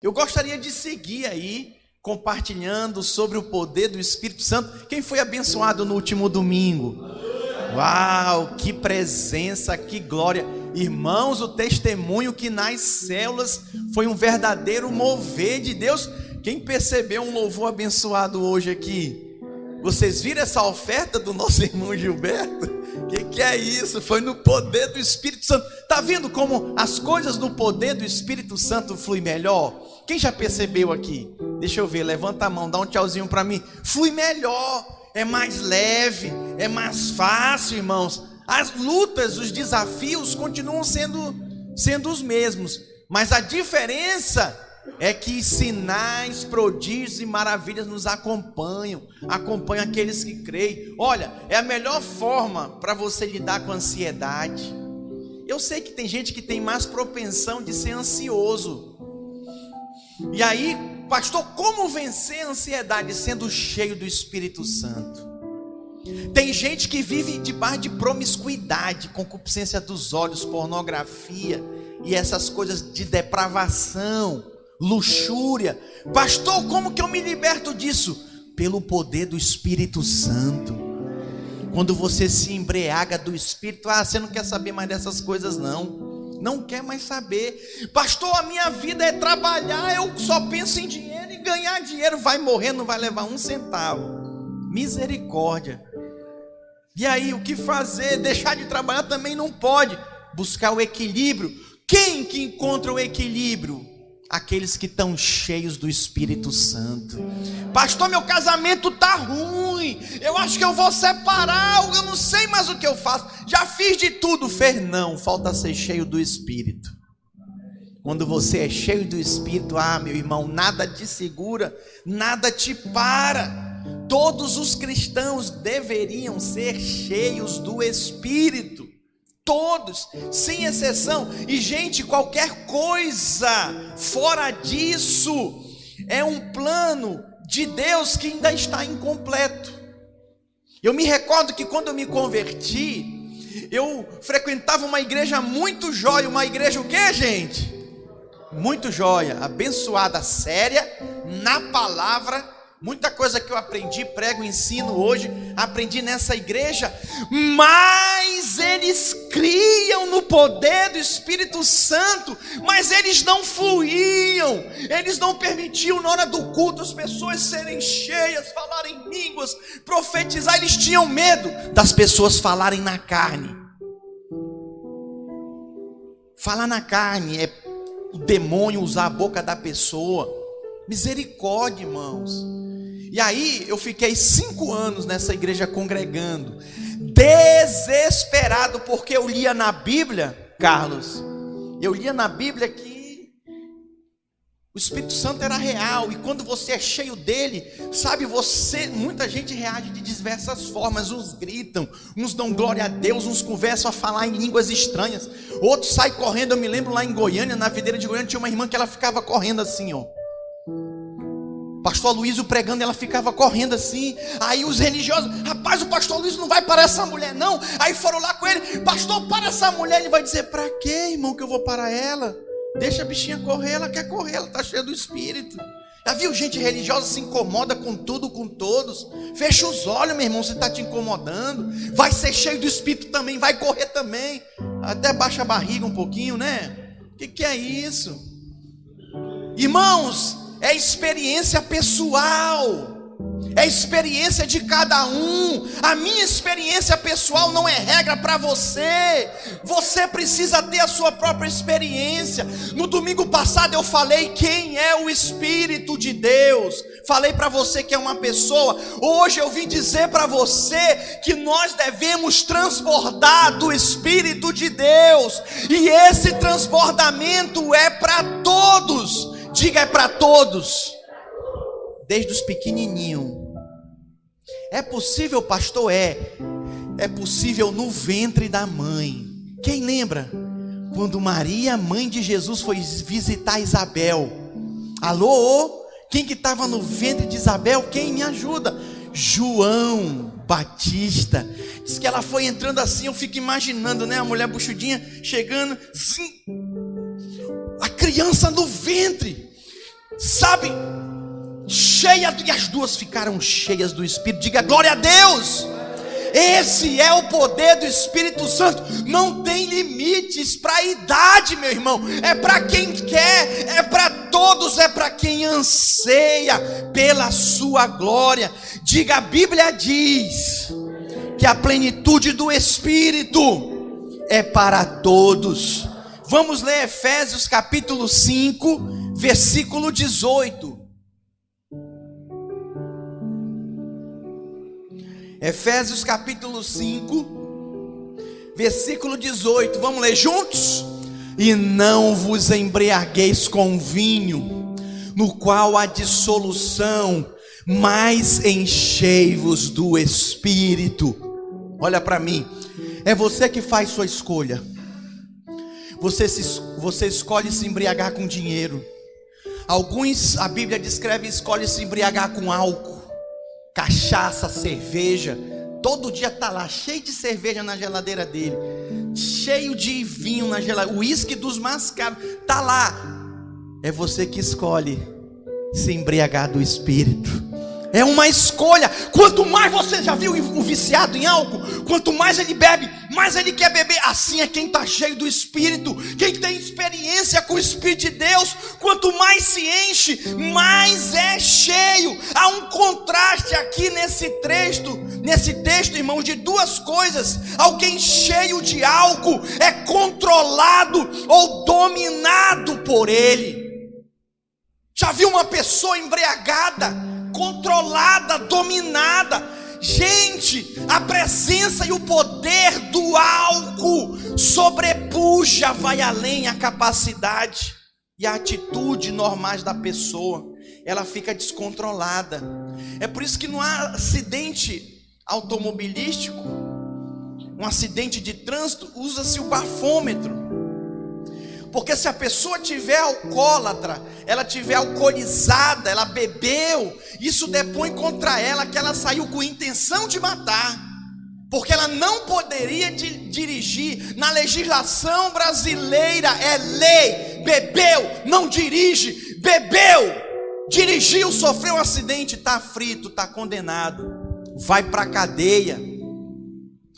Eu gostaria de seguir aí, compartilhando sobre o poder do Espírito Santo. Quem foi abençoado no último domingo? Uau, que presença, que glória. Irmãos, o testemunho que nas células foi um verdadeiro mover de Deus. Quem percebeu um louvor abençoado hoje aqui? Vocês viram essa oferta do nosso irmão Gilberto? Que é isso? Foi no poder do Espírito Santo. Está vendo como as coisas no poder do Espírito Santo fluem melhor? Quem já percebeu aqui? Deixa eu ver, levanta a mão, dá um tchauzinho para mim. Flui melhor, é mais leve, é mais fácil, irmãos. As lutas, os desafios continuam sendo os mesmos, mas a diferença é que sinais, prodígios e maravilhas nos acompanham aqueles que creem. Olha, é a melhor forma para você lidar com a ansiedade. Eu sei que tem gente que tem mais propensão de ser ansioso. E aí, pastor, como vencer a ansiedade sendo cheio do Espírito Santo? Tem gente que vive debaixo de promiscuidade, concupiscência dos olhos, pornografia e essas coisas de depravação, luxúria. Pastor, como que eu me liberto disso? Pelo poder do Espírito Santo. Quando você se embriaga do Espírito, você não quer saber mais dessas coisas não quer mais saber. Pastor, a minha vida é trabalhar, eu só penso em dinheiro e ganhar dinheiro. Vai morrer, não vai levar um centavo. Misericórdia. E aí, o que fazer? Deixar de trabalhar também não pode. Buscar o equilíbrio. Quem que encontra o equilíbrio? Aqueles que estão cheios do Espírito Santo. Pastor, meu casamento está ruim, eu acho que eu vou separar, eu não sei mais o que eu faço, já fiz de tudo. Fez não, falta ser cheio do Espírito. Quando você é cheio do Espírito, meu irmão, nada te segura, nada te para. Todos os cristãos deveriam ser cheios do Espírito. Todos, sem exceção. E gente, qualquer coisa fora disso é um plano de Deus que ainda está incompleto. Eu me recordo que quando eu me converti, eu frequentava uma igreja muito jóia. Uma igreja o quê, gente? Muito jóia, abençoada, séria, na palavra. Muita coisa que eu aprendi, prego, ensino hoje, aprendi nessa igreja. Mas eles criam no poder do Espírito Santo, mas eles não fluíam, eles não permitiam na hora do culto as pessoas serem cheias, falarem línguas, profetizar. Eles tinham medo das pessoas falarem na carne. Falar na carne é o demônio usar a boca da pessoa. Misericórdia, irmãos. E aí eu fiquei 5 anos nessa igreja congregando, desesperado, porque eu lia na Bíblia, Carlos, eu lia na Bíblia que o Espírito Santo era real. E quando você é cheio dele, sabe, muita gente reage de diversas formas. Uns gritam, uns dão glória a Deus, uns conversam a falar em línguas estranhas, outros saem correndo. Eu me lembro lá em Goiânia, na videira de Goiânia, tinha uma irmã que ela ficava correndo assim, Pastor Luísio pregando, ela ficava correndo assim. Aí os religiosos, rapaz, o pastor Luísio não vai parar essa mulher não. Aí foram lá com ele, pastor, para essa mulher. Ele vai dizer, para quê, irmão, que eu vou parar ela? Deixa a bichinha correr, ela quer correr, ela está cheia do Espírito. Já viu gente religiosa se incomoda com tudo, com todos? Fecha os olhos, meu irmão, você está te incomodando. Vai ser cheio do Espírito também, vai correr também. Até baixa a barriga um pouquinho, né? O que é isso? Irmãos, é experiência pessoal, é experiência de cada um. A minha experiência pessoal não é regra para você. Você precisa ter a sua própria experiência. No domingo passado eu falei quem é o Espírito de Deus. Falei para você que é uma pessoa. Hoje eu vim dizer para você que nós devemos transbordar do Espírito de Deus. E esse transbordamento é para todos. Diga, é para todos, desde os pequenininhos. É possível, pastor? É possível no ventre da mãe. Quem lembra? Quando Maria, mãe de Jesus, foi visitar Isabel. Alô? Quem que estava no ventre de Isabel? Quem me ajuda? João Batista. Diz que ela foi entrando assim, eu fico imaginando, né? A mulher buchudinha chegando, sim, a criança no ventre. sabe, cheia, e as duas ficaram cheias do Espírito. Diga glória a Deus. Esse é o poder do Espírito Santo. Não tem limites para a idade, meu irmão. É para quem quer, é para todos, é para quem anseia pela sua glória. Diga, a Bíblia diz que a plenitude do Espírito é para todos. Vamos ler Efésios capítulo 5, versículo 18. Efésios capítulo 5, versículo 18, vamos ler juntos? E não vos embriagueis com vinho, no qual há dissolução, mas enchei-vos do Espírito. Olha para mim, é você que faz sua escolha. Você escolhe se embriagar com dinheiro. Alguns, a Bíblia descreve, escolhe se embriagar com álcool, cachaça, cerveja. Todo dia está lá, cheio de cerveja na geladeira dele, cheio de vinho na geladeira, o uísque dos mais caros, está lá. É você que escolhe se embriagar do Espírito. É uma escolha. Quanto mais você já viu o viciado em álcool, quanto mais ele bebe, mais ele quer beber. Assim é quem está cheio do Espírito, quem tem experiência com o Espírito de Deus. Quanto mais se enche, mais é cheio. Há um contraste aqui nesse texto, irmãos, de duas coisas. Alguém cheio de álcool é controlado ou dominado por ele. Já viu uma pessoa embriagada, controlada, dominada? Gente, a presença e o poder do álcool sobrepuja, vai além a capacidade e a atitude normais da pessoa. Ela fica descontrolada. É por isso que no acidente automobilístico, um acidente de trânsito, usa-se o bafômetro. Porque se a pessoa tiver alcoólatra, ela tiver alcoolizada, ela bebeu, isso depõe contra ela que ela saiu com intenção de matar. Porque ela não poderia dirigir. Na legislação brasileira é lei: bebeu, não dirige. Bebeu, dirigiu, sofreu um acidente, está frito, está condenado, vai para a cadeia.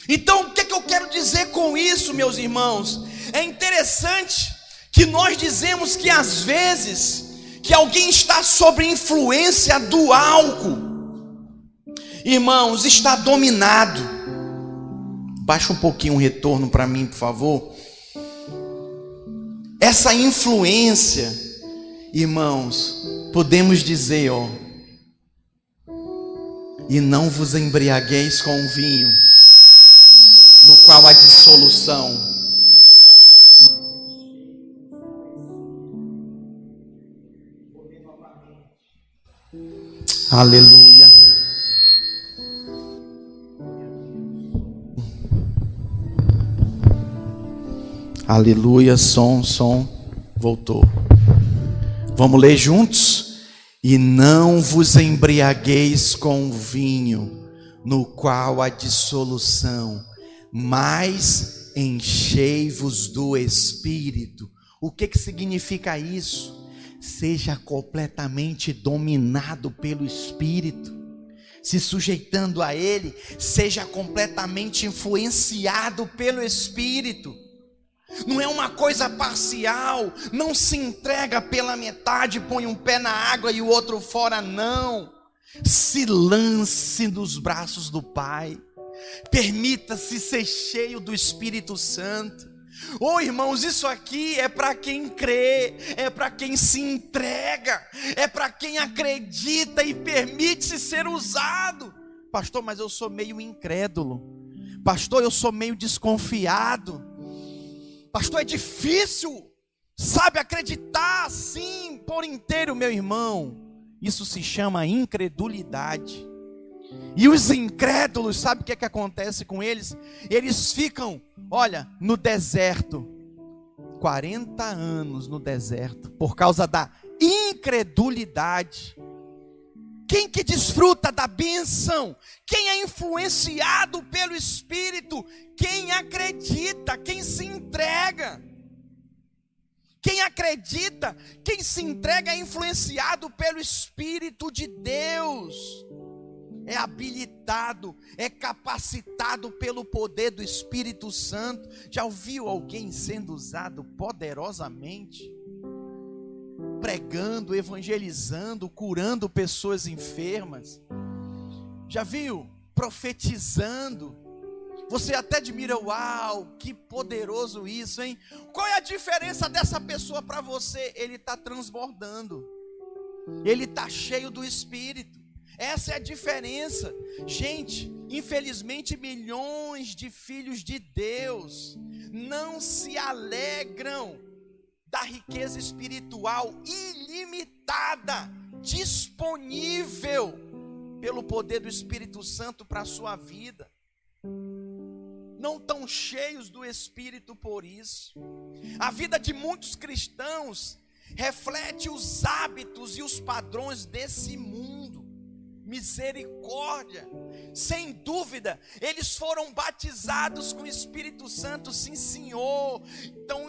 Então o que eu quero dizer com isso, meus irmãos? É interessante que nós dizemos que às vezes que alguém está sob influência do álcool, irmãos, está dominado. Baixa um pouquinho o retorno para mim, por favor. Essa influência, irmãos, podemos dizer, e não vos embriagueis com o vinho, no qual há dissolução. Aleluia. Aleluia, som, voltou. Vamos ler juntos? E não vos embriagueis com vinho, no qual há dissolução, mas enchei-vos do Espírito. O que significa isso? Seja completamente dominado pelo Espírito, se sujeitando a Ele. Seja completamente influenciado pelo Espírito. Não é uma coisa parcial. Não se entrega pela metade, põe um pé na água e o outro fora, não. Se lance nos braços do Pai. Permita-se ser cheio do Espírito Santo. Irmãos, isso aqui é para quem crê, é para quem se entrega, é para quem acredita e permite-se ser usado. Pastor, mas eu sou meio incrédulo. Pastor, eu sou meio desconfiado. Pastor, é difícil, sabe, acreditar assim por inteiro, meu irmão. Isso se chama incredulidade. E os incrédulos, sabe o que acontece com eles? Eles ficam, no deserto, 40 anos no deserto, por causa da incredulidade. Quem que desfruta da bênção? Quem é influenciado pelo Espírito? Quem acredita, quem se entrega. Quem acredita, quem se entrega é influenciado pelo Espírito de Deus. É habilitado, é capacitado pelo poder do Espírito Santo. Já ouviu alguém sendo usado poderosamente? Pregando, evangelizando, curando pessoas enfermas. Já viu? Profetizando. Você até admira, uau, que poderoso isso, hein? Qual é a diferença dessa pessoa para você? Ele está transbordando. Ele está cheio do Espírito. Essa é a diferença. Gente, infelizmente milhões de filhos de Deus não se alegram da riqueza espiritual ilimitada, disponível pelo poder do Espírito Santo para a sua vida. Não estão cheios do Espírito por isso. A vida de muitos cristãos reflete os hábitos e os padrões desse mundo. Misericórdia. Sem dúvida, eles foram batizados com o Espírito Santo, sim, Senhor. Estão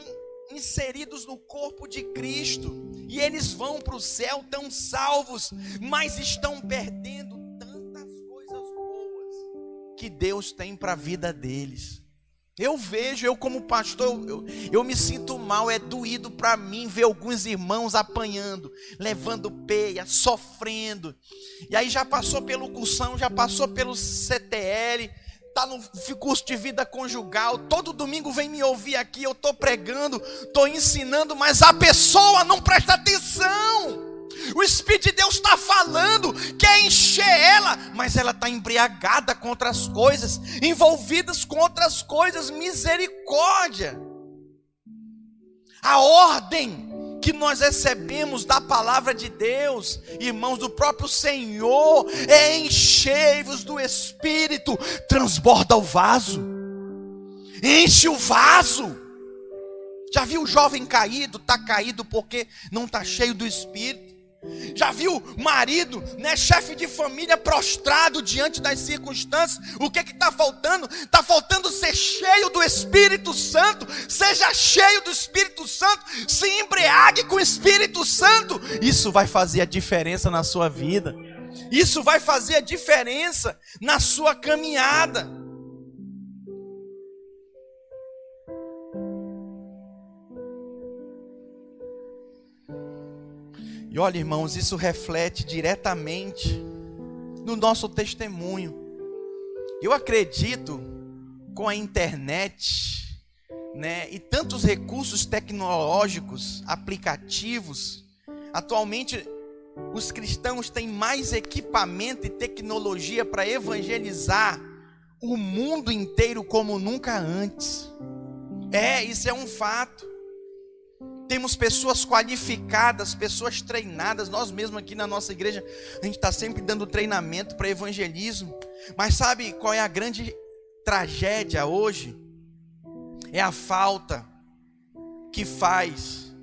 inseridos no corpo de Cristo. E eles vão para o céu, estão salvos, mas estão perdendo tantas coisas boas que Deus tem para a vida deles. Eu vejo, eu como pastor, eu me sinto mal, é doído para mim ver alguns irmãos apanhando, levando peia, sofrendo. E aí já passou pelo cursão, já passou pelo CTL, está no curso de vida conjugal, todo domingo vem me ouvir aqui, eu estou pregando, estou ensinando, mas a pessoa não presta atenção. O Espírito de Deus está falando, quer encher ela, mas ela está embriagada com outras coisas, envolvidas com outras coisas. Misericórdia. A ordem que nós recebemos da palavra de Deus, irmãos, do próprio Senhor, é enchei-vos do Espírito. Transborda o vaso, enche o vaso. Já viu o jovem caído? Está caído porque não está cheio do Espírito. Já viu marido, né, chefe de família prostrado diante das circunstâncias? O que está faltando? Está faltando ser cheio do Espírito Santo. Seja cheio do Espírito Santo, se embriague com o Espírito Santo. Isso vai fazer a diferença na sua vida. Isso vai fazer a diferença na sua caminhada. E olha, irmãos, isso reflete diretamente no nosso testemunho. Eu acredito, com a internet, né, e tantos recursos tecnológicos, aplicativos, atualmente os cristãos têm mais equipamento e tecnologia para evangelizar o mundo inteiro como nunca antes. Isso é um fato. Temos pessoas qualificadas, pessoas treinadas. Nós mesmos aqui na nossa igreja, a gente está sempre dando treinamento para evangelismo. Mas sabe qual é a grande tragédia hoje? É a falta que faz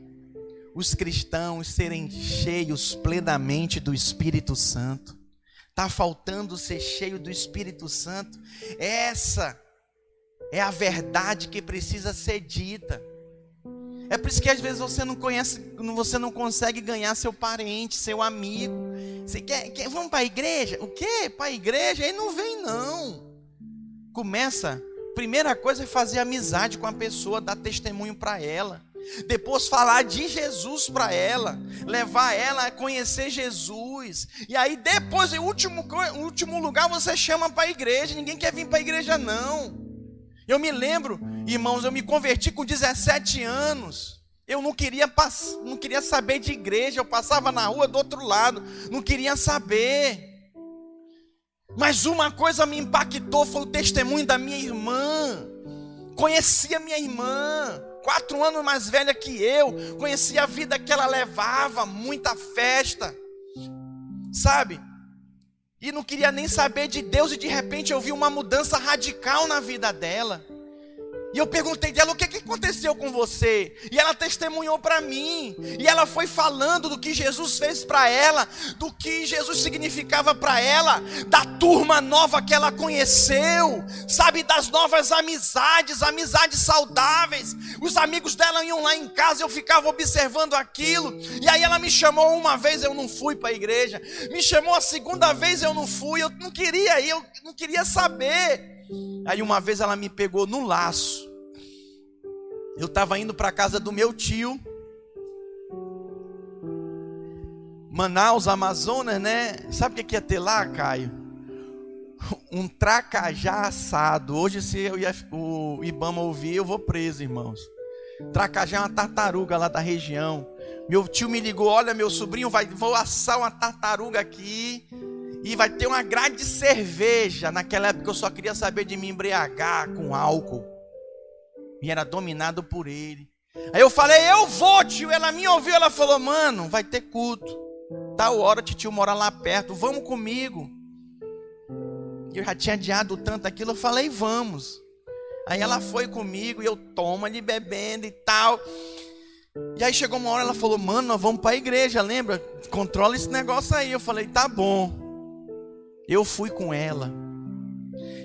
os cristãos serem cheios plenamente do Espírito Santo. Está faltando ser cheio do Espírito Santo. Essa é a verdade que precisa ser dita. É por isso que às vezes você não consegue ganhar seu parente, seu amigo. Você quer vamos para a igreja? O quê? Para a igreja? Aí não vem não. Primeira coisa é fazer amizade com a pessoa, dar testemunho para ela. Depois falar de Jesus para ela, levar ela a conhecer Jesus. E aí depois, em último lugar, você chama para a igreja. Ninguém quer vir para a igreja não. Eu me lembro, irmãos, eu me converti com 17 anos. Eu não queria saber de igreja. Eu passava na rua do outro lado, não queria saber. Mas uma coisa me impactou, foi o testemunho da minha irmã. Conhecia minha irmã, 4 anos mais velha que eu. Conhecia a vida que ela levava, muita festa, sabe? E não queria nem saber de Deus, e de repente eu vi uma mudança radical na vida dela. E eu perguntei dela, o que aconteceu com você? E ela testemunhou para mim. E ela foi falando do que Jesus fez para ela, do que Jesus significava para ela, da turma nova que ela conheceu, sabe, das novas amizades saudáveis. Os amigos dela iam lá em casa, eu ficava observando aquilo. E aí ela me chamou uma vez, eu não fui para a igreja. Me chamou a segunda vez, eu não fui. Eu não queria ir, eu não queria saber. Aí uma vez ela me pegou no laço. Eu estava indo para a casa do meu tio, Manaus, Amazonas, né? Sabe o que ia ter lá, Caio? Um tracajá assado. Hoje, se o Ibama ouvir, eu vou preso, irmãos. Tracajá é uma tartaruga lá da região. Meu tio me ligou, olha, meu sobrinho, vou assar uma tartaruga aqui. E vai ter uma grade de cerveja. Naquela época eu só queria saber de me embriagar com álcool. E era dominado por ele. Aí eu falei, eu vou, tio. Ela me ouviu, ela falou, mano, vai ter culto. Tal hora, tio mora lá perto, vamos comigo. Eu já tinha adiado tanto aquilo, eu falei, vamos. Aí ela foi comigo e eu tomo ali bebendo e tal. E aí chegou uma hora, ela falou, mano, nós vamos para a igreja, lembra? Controla esse negócio aí. Eu falei, tá bom. Eu fui com ela.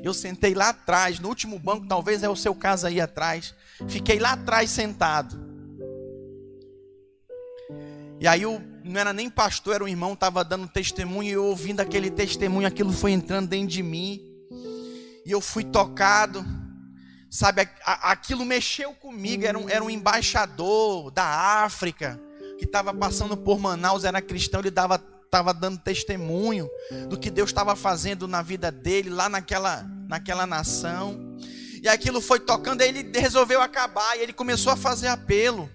Eu sentei lá atrás, no último banco, talvez é o seu caso aí atrás. Fiquei lá atrás sentado. E aí não era nem pastor, era um irmão, estava dando testemunho. E eu ouvindo aquele testemunho, aquilo foi entrando dentro de mim. E eu fui tocado. Sabe, aquilo mexeu comigo. Era um embaixador da África, que estava passando por Manaus, era cristão, ele estava dando testemunho do que Deus estava fazendo na vida dele, lá naquela nação. E aquilo foi tocando, aí ele resolveu acabar, e ele começou a fazer apelo.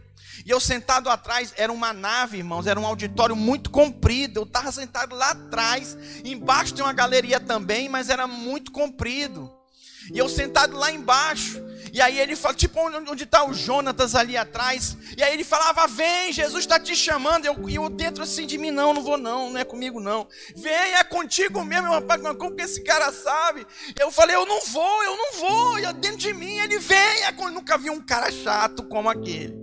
E eu sentado atrás, era uma nave, irmãos, era um auditório muito comprido. Eu estava sentado lá atrás, embaixo tem uma galeria também, mas era muito comprido. E eu sentado lá embaixo. E aí ele fala, tipo onde está o Jonatas ali atrás. E aí ele falava, vem, Jesus está te chamando. E eu dentro assim de mim, não vou não é comigo não. Vem, é contigo mesmo, rapaz, como que esse cara sabe? Eu falei, eu não vou. E dentro de mim ele vem. Eu nunca vi um cara chato como aquele.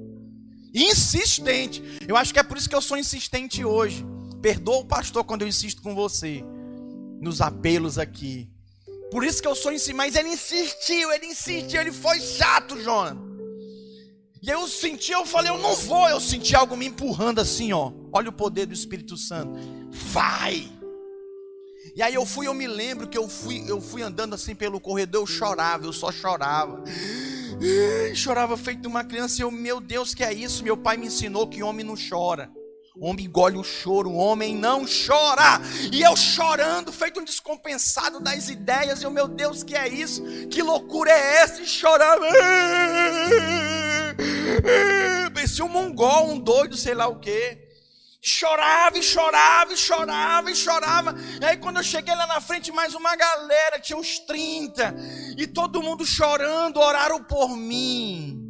Insistente. Eu acho que é por isso que eu sou insistente hoje. Perdoa o pastor quando eu insisto com você. Nos apelos aqui. Por isso que eu sou em si, mas ele insistiu, ele foi chato, Jonas. E eu senti, eu falei, eu não vou. Eu senti algo me empurrando assim, ó. Olha o poder do Espírito Santo. Vai! E aí eu me lembro que eu fui andando assim pelo corredor, eu só chorava. Chorava feito uma criança, e eu, meu Deus, que é isso? Meu pai me ensinou que homem não chora. O homem engole o choro, o homem não chora. E eu chorando, feito um descompensado das ideias. E eu, meu Deus, que é isso? Que loucura é essa? E chorava. Parecia um mongol, um doido, sei lá o quê. Chorava. E aí quando eu cheguei lá na frente, mais uma galera, tinha uns 30. E todo mundo chorando, oraram por mim.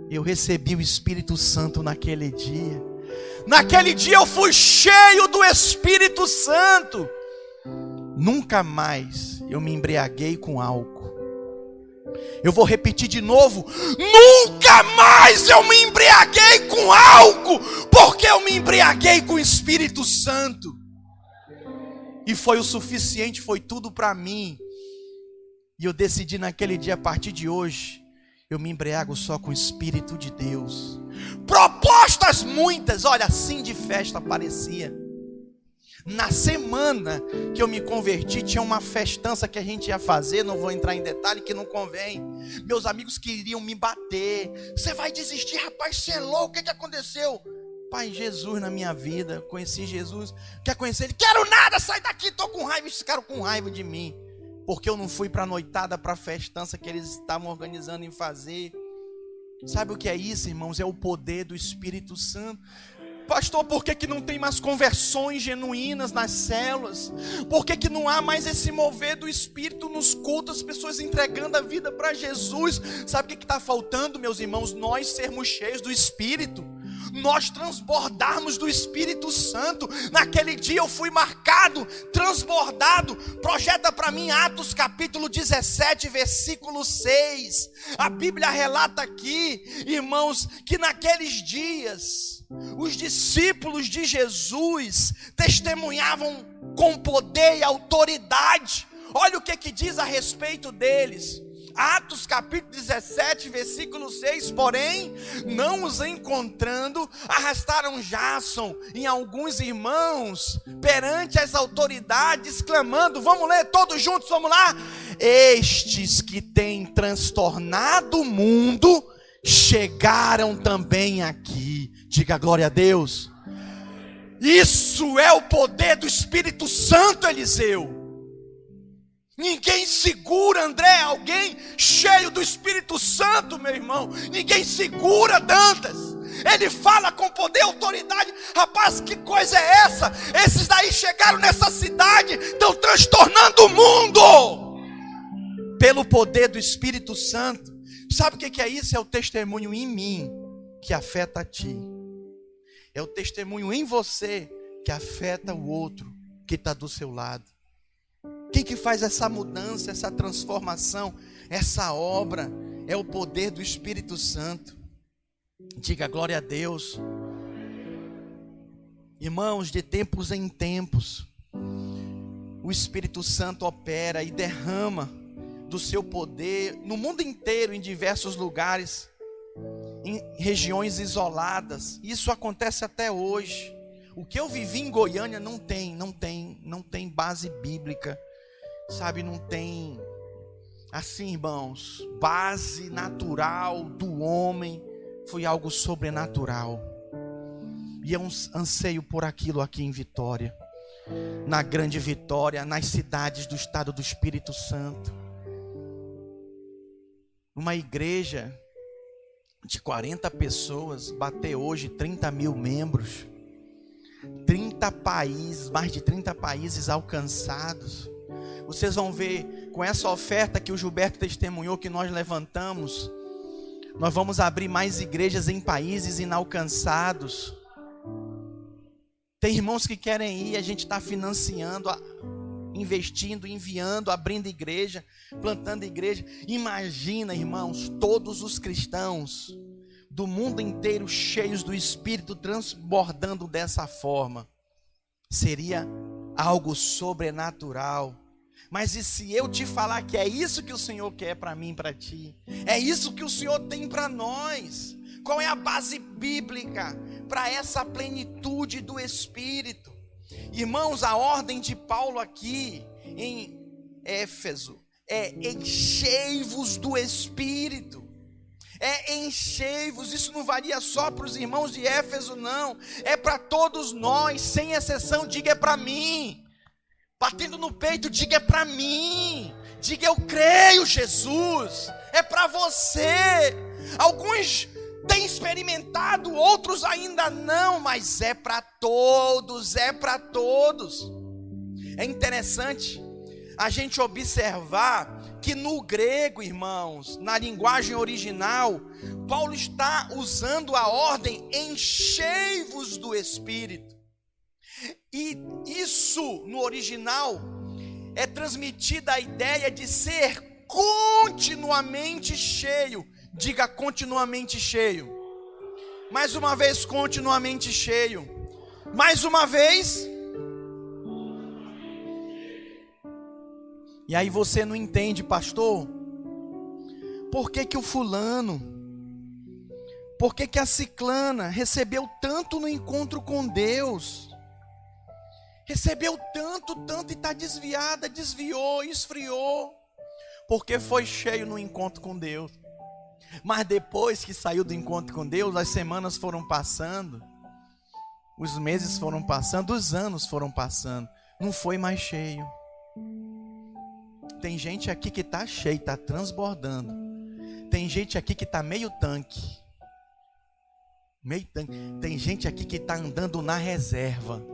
Eu recebi o Espírito Santo naquele dia. Naquele dia eu fui cheio do Espírito Santo. Nunca mais eu me embriaguei com álcool. Eu vou repetir de novo. Nunca mais eu me embriaguei com álcool. Porque eu me embriaguei com o Espírito Santo. E foi o suficiente, foi tudo para mim. E eu decidi naquele dia, a partir de hoje, eu me embriago só com o Espírito de Deus. Propostas muitas, olha, assim de festa parecia. Na semana que eu me converti, tinha uma festança que a gente ia fazer, não vou entrar em detalhe que não convém. Meus amigos queriam me bater. Você vai desistir, rapaz, você é louco, o que aconteceu? Pai, Jesus na minha vida, conheci Jesus. Quer conhecer ele? Quero nada, sai daqui, tô com raiva. Eles ficaram com raiva de mim. Porque eu não fui para a noitada, para a festança que eles estavam organizando em fazer. Sabe o que é isso, irmãos? É o poder do Espírito Santo. Pastor, por que não tem mais conversões genuínas nas células? Por que não há mais esse mover do Espírito nos cultos, as pessoas entregando a vida para Jesus? Sabe o que está faltando, meus irmãos? Nós sermos cheios do Espírito. nós transbordarmos do Espírito Santo. Naquele dia eu fui marcado, transbordado. Projeta para mim Atos capítulo 17, versículo 6. A Bíblia relata aqui, irmãos, que naqueles dias os discípulos de Jesus testemunhavam com poder e autoridade. Olha o que diz a respeito deles. Atos capítulo 17, versículo 6. Porém, não os encontrando, arrastaram Jasson e alguns irmãos perante as autoridades, clamando. Vamos ler todos juntos, vamos lá. Estes que têm transtornado o mundo chegaram também aqui. Diga glória a Deus. Isso é o poder do Espírito Santo, Eliseu. Ninguém segura, André, alguém cheio do Espírito Santo, meu irmão. Ninguém segura Dantas. Ele fala com poder e autoridade. Rapaz, que coisa é essa? Esses daí chegaram nessa cidade, estão transtornando o mundo pelo poder do Espírito Santo. Sabe o que é isso? É o testemunho em mim que afeta a ti. É o testemunho em você que afeta o outro que está do seu lado. Quem que faz essa mudança, essa transformação, essa obra? É o poder do Espírito Santo. Diga glória a Deus. Irmãos, de tempos em tempos, o Espírito Santo opera e derrama do seu poder no mundo inteiro, em diversos lugares, em regiões isoladas. Isso acontece até hoje. O que eu vivi em Goiânia não tem base bíblica. Sabe, não tem, assim, irmãos, base natural do homem. Foi algo sobrenatural. E eu anseio por aquilo aqui em Vitória, na Grande Vitória, nas cidades do estado do Espírito Santo. Uma igreja de 40 pessoas bater hoje 30 mil membros. 30 países, mais de 30 países alcançados. Vocês vão ver, com essa oferta que o Gilberto testemunhou, que nós levantamos, nós vamos abrir mais igrejas em países inalcançados. Tem irmãos que querem ir, a gente está financiando, investindo, enviando, abrindo igreja, plantando igreja. Imagina, irmãos, todos os cristãos do mundo inteiro cheios do Espírito, transbordando dessa forma. Seria algo sobrenatural. Mas e se eu te falar que é isso que o Senhor quer para mim e para ti? É isso que o Senhor tem para nós? Qual é a base bíblica para essa plenitude do Espírito? Irmãos, a ordem de Paulo aqui em Éfeso é enchei-vos do Espírito. É enchei-vos. Isso não varia só para os irmãos de Éfeso, não. É para todos nós, sem exceção. Diga é para mim. Batendo no peito, diga é para mim. Diga eu creio, Jesus. É para você. Alguns têm experimentado, outros ainda não, mas é para todos, é para todos. É interessante a gente observar que no grego, irmãos, na linguagem original, Paulo está usando a ordem enchei-vos do Espírito. E isso no original é transmitida a ideia de ser continuamente cheio. Diga continuamente cheio. Mais uma vez, continuamente cheio. Mais uma vez. E aí você não entende, pastor? Por que o fulano, por que a ciclana recebeu tanto no encontro com Deus? Recebeu tanto e está desviada, desviou, esfriou. Porque foi cheio no encontro com Deus. Mas depois que saiu do encontro com Deus, as semanas foram passando, os meses foram passando, os anos foram passando, não foi mais cheio. Tem gente aqui que está cheio, está transbordando. Tem gente aqui que está meio tanque. Tem gente aqui que está andando na reserva.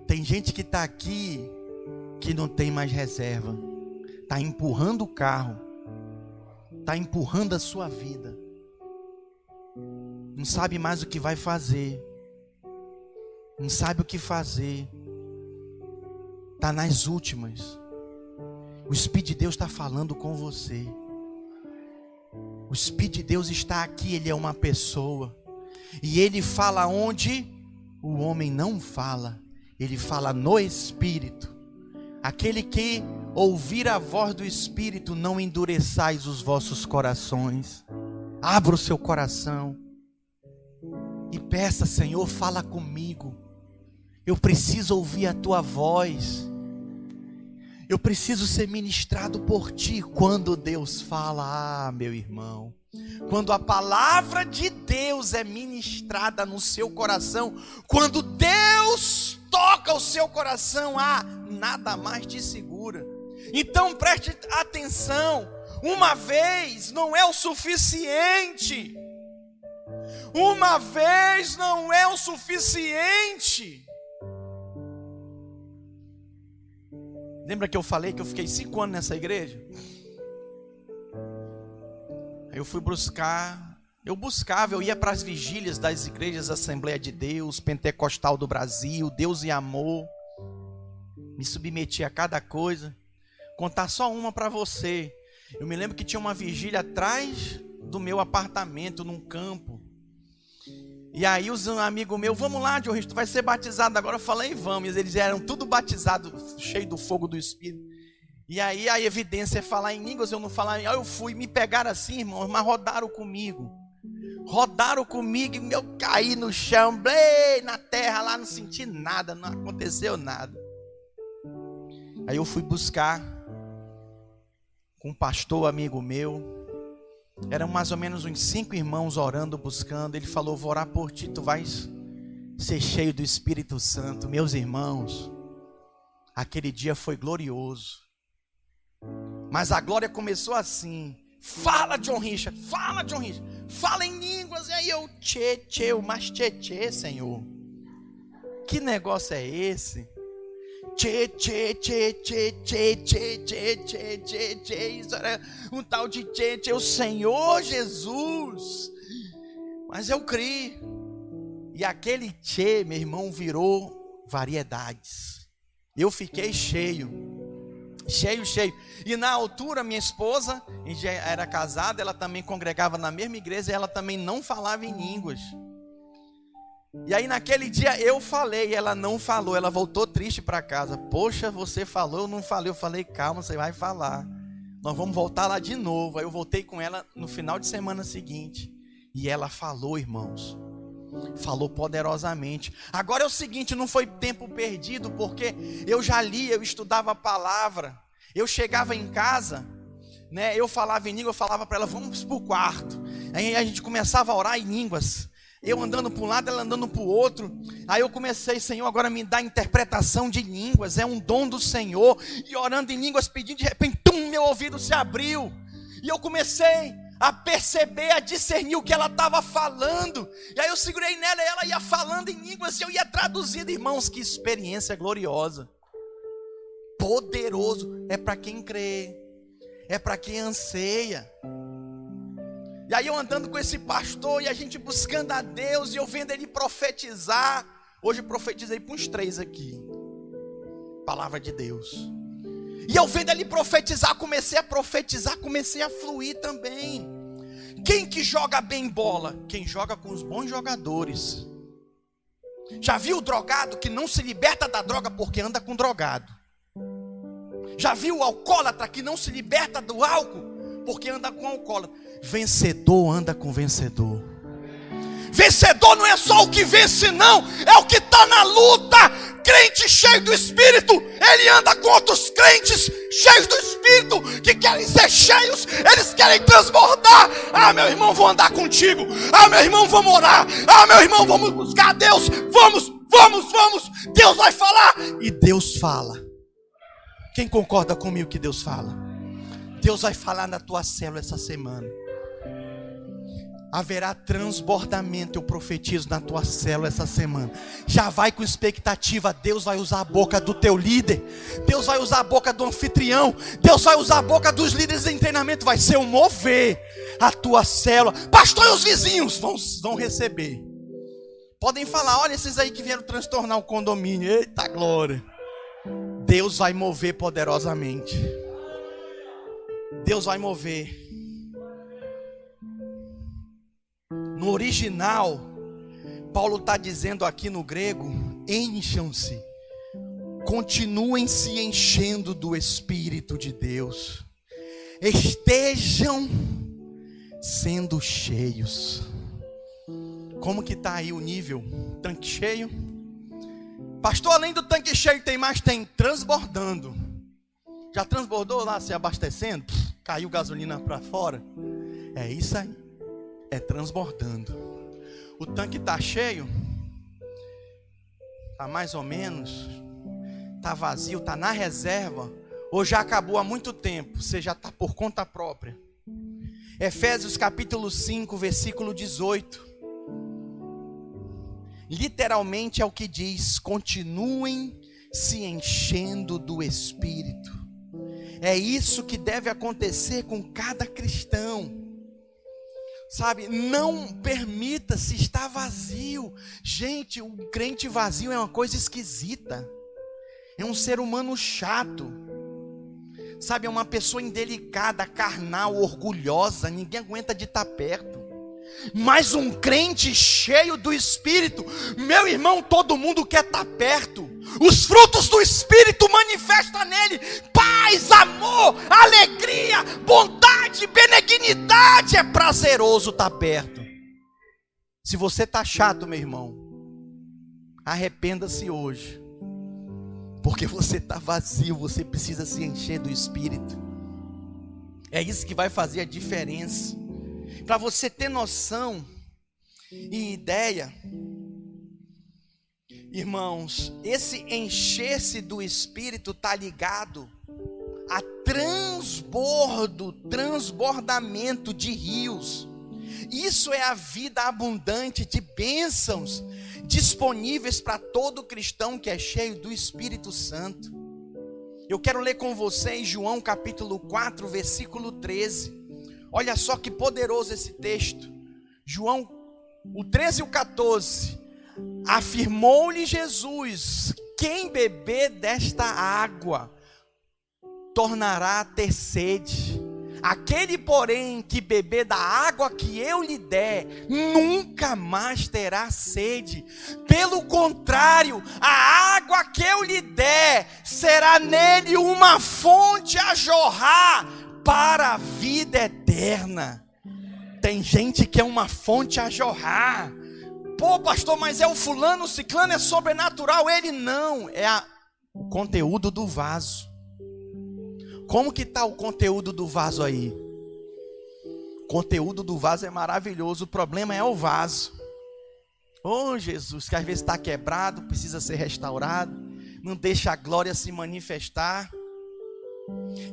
Tem gente que está aqui que não tem mais reserva. Está empurrando o carro. Está empurrando a sua vida. não sabe mais o que vai fazer, não sabe o que fazer, está nas últimas. O Espírito de Deus está falando com você. O Espírito de Deus está aqui, Ele é uma pessoa. E Ele fala onde o homem não fala. Ele fala no Espírito. Aquele que ouvir a voz do Espírito, não endureçais os vossos corações. Abra o seu coração e peça: Senhor, fala comigo. Eu preciso ouvir a tua voz. Eu preciso ser ministrado por ti. Quando Deus fala, meu irmão, quando a palavra de Deus é ministrada no seu coração, quando Deus toca o seu coração, nada mais te segura. Então preste atenção, uma vez não é o suficiente. Uma vez não é o suficiente. Lembra que eu falei que eu fiquei 5 anos nessa igreja? Eu fui buscar, eu ia para as vigílias das igrejas Assembleia de Deus, Pentecostal do Brasil, Deus e Amor. Me submetia a cada coisa. Contar só uma para você. Eu me lembro que tinha uma vigília atrás do meu apartamento, num campo. E aí os amigos meus, vamos lá, John, tu vai ser batizado agora. Eu falei, vamos. Eles eram tudo batizados, cheio do fogo do Espírito. E aí a evidência é falar em línguas, eu não falar. Aí eu fui, me pegaram assim, irmãos, mas rodaram comigo. Rodaram comigo e eu caí no chão, blei, na terra lá, não senti nada, não aconteceu nada. Aí eu fui buscar com um pastor amigo meu. Eram mais ou menos uns 5 irmãos orando, buscando. Ele falou, vou orar por ti, tu vais ser cheio do Espírito Santo. Meus irmãos, aquele dia foi glorioso. Mas a glória começou assim. Fala, John Richard, fala, John Richard. Fala em línguas. E aí eu, mas tchê, Senhor. Que negócio é esse? Isso era um tal de o Senhor Jesus. Mas eu criei. E aquele meu irmão, virou variedades. Eu fiquei cheio. E na altura, minha esposa, já era casada, ela também congregava na mesma igreja, e ela também não falava em línguas. E aí naquele dia eu falei, ela não falou, ela voltou triste para casa. Poxa, você falou, eu não falei. Eu falei, calma, você vai falar. Nós vamos voltar lá de novo. Aí eu voltei com ela no final de semana seguinte. E ela falou, irmãos. Falou poderosamente. Agora é o seguinte, não foi tempo perdido, porque eu já lia, eu estudava a palavra. Eu chegava em casa, né? Eu falava em língua, eu falava para ela, vamos para o quarto. Aí a gente começava a orar em línguas. Eu andando para um lado, ela andando para o outro. Aí eu comecei, Senhor, agora me dá interpretação de línguas. É um dom do Senhor. E orando em línguas, pedindo, de repente, meu ouvido se abriu. E eu comecei a perceber, a discernir o que ela estava falando. E aí eu segurei nela, e ela ia falando em línguas, e eu ia traduzindo. Irmãos, que experiência gloriosa. Poderoso. É para quem crê. É para quem anseia. E aí eu andando com esse pastor, e a gente buscando a Deus, e eu vendo ele profetizar. Hoje eu profetizei para uns 3 aqui. Palavra de Deus. E eu vendo ele profetizar, comecei a profetizar, comecei a fluir também. Quem que joga bem bola? Quem joga com os bons jogadores. Já viu o drogado que não se liberta da droga porque anda com drogado? Já viu o alcoólatra que não se liberta do álcool porque anda com alcoólatra? Vencedor anda com vencedor. Vencedor não é só o que vence, não, é o que está na luta. Crente cheio do Espírito, ele anda com outros crentes cheios do Espírito, que querem ser cheios, eles querem transbordar. Meu irmão, vou andar contigo. Meu irmão, vamos orar. Meu irmão, vamos buscar a Deus. Vamos. Deus vai falar. E Deus fala. Quem concorda comigo que Deus fala? Deus vai falar na tua célula essa semana. haverá transbordamento, eu profetizo na tua célula essa semana. Já vai com expectativa, Deus vai usar a boca do teu líder, Deus vai usar a boca do anfitrião, Deus vai usar a boca dos líderes em treinamento, vai ser um mover a tua célula. Pastor, e os vizinhos vão receber. Podem falar, olha esses aí que vieram transtornar o condomínio, eita glória. Deus vai mover poderosamente. Deus vai mover. No original, Paulo está dizendo aqui no grego: encham-se, continuem se enchendo do Espírito de Deus, estejam sendo cheios. Como que está aí o nível? Tanque cheio? Pastor, além do tanque cheio tem mais? Tem transbordando. Já transbordou lá se abastecendo? Caiu gasolina para fora? É isso aí. É transbordando. O tanque está cheio? Está mais ou menos? Está vazio? Está na reserva? Ou já acabou há muito tempo? Você já está por conta própria? Efésios capítulo 5, versículo 18. Literalmente é o que diz: continuem se enchendo do Espírito. É isso que deve acontecer com cada cristão. Sabe, não permita-se estar vazio. Gente, o crente vazio é uma coisa esquisita. É um ser humano chato. Sabe, é uma pessoa indelicada, carnal, orgulhosa. Ninguém aguenta de estar perto. Mas um crente cheio do Espírito, meu irmão, todo mundo quer estar perto. Os frutos do Espírito manifestam nele: paz, amor, alegria, bondade, benignidade. É prazeroso estar perto. Se você está chato, meu irmão, arrependa-se hoje, porque você está vazio. Você precisa se encher do Espírito. É isso que vai fazer a diferença. Para você ter noção e ideia, irmãos, esse encher-se do Espírito está ligado a transbordamento de rios. Isso é a vida abundante de bênçãos disponíveis para todo cristão que é cheio do Espírito Santo. Eu quero ler com vocês João capítulo 4, versículo 13. Olha só que poderoso esse texto. João, o 13 e o 14. Afirmou-lhe Jesus: quem beber desta água tornará a ter sede. Aquele, porém, que beber da água que eu lhe der, nunca mais terá sede. Pelo contrário, a água que eu lhe der será nele uma fonte a jorrar para a vida eterna. Tem gente que é uma fonte a jorrar. Pô, pastor, mas é o fulano, o ciclano, é sobrenatural. Ele não, é o conteúdo do vaso. Como que está o conteúdo do vaso aí? O conteúdo do vaso é maravilhoso, o problema é o vaso. Oh Jesus, que às vezes está quebrado, precisa ser restaurado, não deixa a glória se manifestar.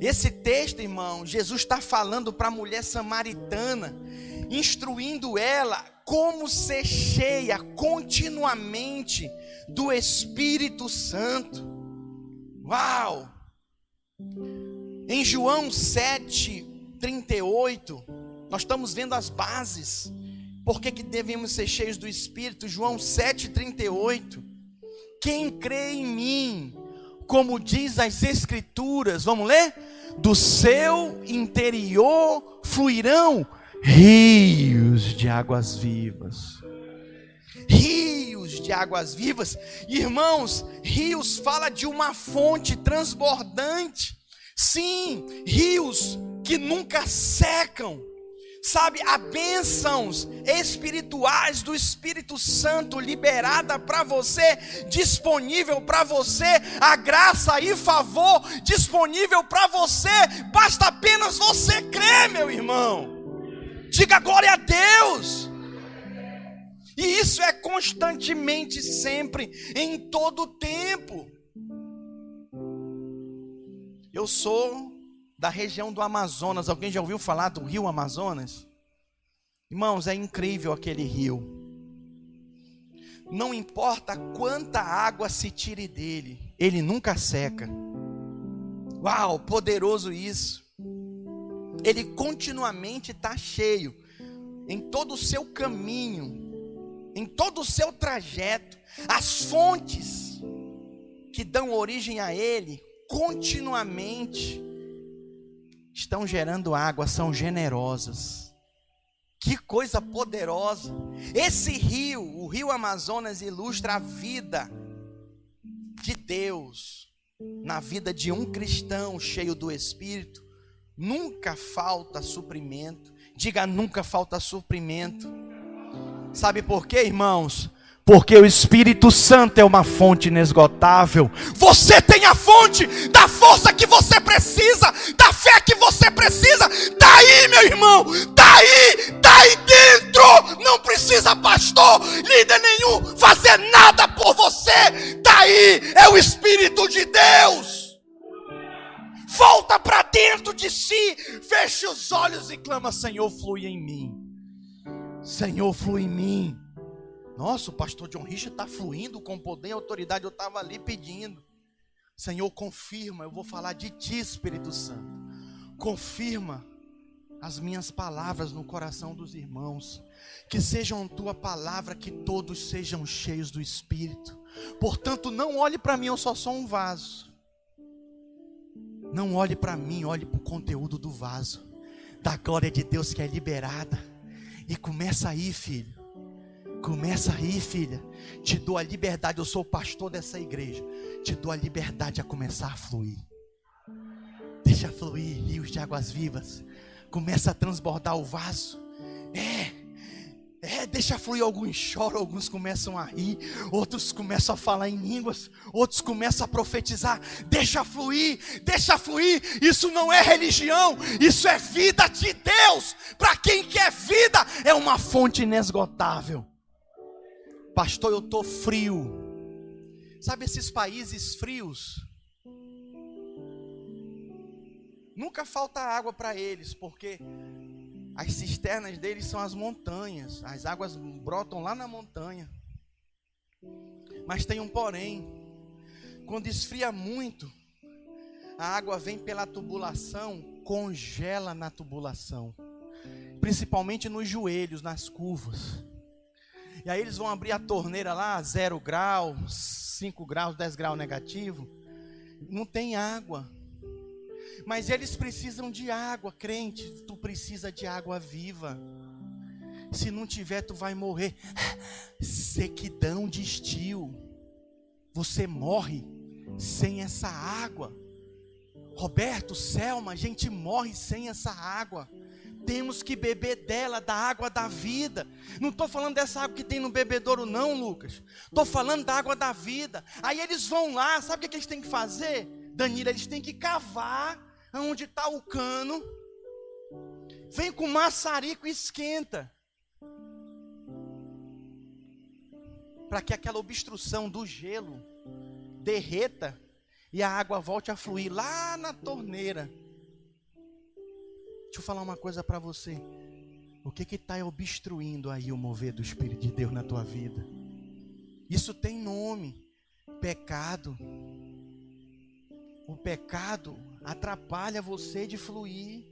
Esse texto, irmão, Jesus está falando para a mulher samaritana, instruindo ela como ser cheia continuamente do Espírito Santo. Uau! Em João 7:38, nós estamos vendo as bases. Por que devemos ser cheios do Espírito? João 7:38. Quem crê em mim, como diz as Escrituras, vamos ler? Do seu interior fluirão rios de águas vivas. Rios de águas vivas. Irmãos, rios fala de uma fonte transbordante. Sim, rios que nunca secam. Sabe, há bênçãos espirituais do Espírito Santo liberada para você, disponível para você, a graça e favor disponível para você, basta apenas você crer, meu irmão. Diga glória a Deus. E isso é constantemente, sempre, em todo o tempo. Eu sou da região do Amazonas. Alguém já ouviu falar do Rio Amazonas? Irmãos, é incrível aquele rio. Não importa quanta água se tire dele, ele nunca seca. Uau, poderoso isso. Ele continuamente está cheio. Em todo o seu caminho, em todo o seu trajeto, as fontes que dão origem a ele, continuamente estão gerando água, são generosas. Que coisa poderosa. Esse rio, o rio Amazonas, ilustra a vida de Deus na vida de um cristão cheio do Espírito. Nunca falta suprimento. Diga, nunca falta suprimento. Sabe por quê, irmãos? Porque o Espírito Santo é uma fonte inesgotável. Você tem a fonte da força que você precisa, da fé que você precisa. Está aí, meu irmão, está aí dentro. Não precisa pastor, líder nenhum fazer nada por você. Está aí, é o Espírito de Deus. Volta para dentro de si, feche os olhos e clama: Senhor, flui em mim. Senhor, flui em mim. Nossa, o pastor John Richard está fluindo com poder e autoridade. Eu estava ali pedindo: Senhor, confirma. Eu vou falar de ti, Espírito Santo. Confirma as minhas palavras no coração dos irmãos. Que sejam tua palavra, que todos sejam cheios do Espírito. Portanto, não olhe para mim, eu só sou um vaso. Não olhe para mim, olhe para o conteúdo do vaso, da glória de Deus que é liberada. E começa aí, filho. Começa aí, filha. Te dou a liberdade, eu sou o pastor dessa igreja. Te dou a liberdade a começar a fluir. Deixa fluir rios de águas vivas. Começa a transbordar o vaso. Deixa fluir. Alguns choram, alguns começam a rir, outros começam a falar em línguas, outros começam a profetizar. Deixa fluir, deixa fluir. Isso não é religião, isso é vida de Deus. Para quem quer vida, é uma fonte inesgotável. Pastor, eu estou frio. Sabe esses países frios? Nunca falta água para eles, porque as cisternas deles são as montanhas. As águas brotam lá na montanha. Mas tem um porém. Quando esfria muito, a água vem pela tubulação, congela na tubulação. Principalmente nos joelhos, nas curvas. E aí eles vão abrir a torneira lá, 0 grau, 5 graus, 10 graus negativo. Não tem água. Mas eles precisam de água, crente. Tu precisa de água viva. Se não tiver, tu vai morrer. Sequidão de estio. Você morre sem essa água. Roberto, Selma, a gente morre sem essa água. Temos que beber dela, da água da vida. Não estou falando dessa água que tem no bebedouro não, Lucas. Estou falando da água da vida. Aí eles vão lá, sabe o que eles têm que fazer? Danilo, eles têm que cavar onde está o cano. Vem com maçarico e esquenta. Para que aquela obstrução do gelo derreta e a água volte a fluir lá na torneira. Deixa eu falar uma coisa para você. O que está obstruindo aí o mover do Espírito de Deus na tua vida? Isso tem nome: pecado. O pecado atrapalha você de fluir.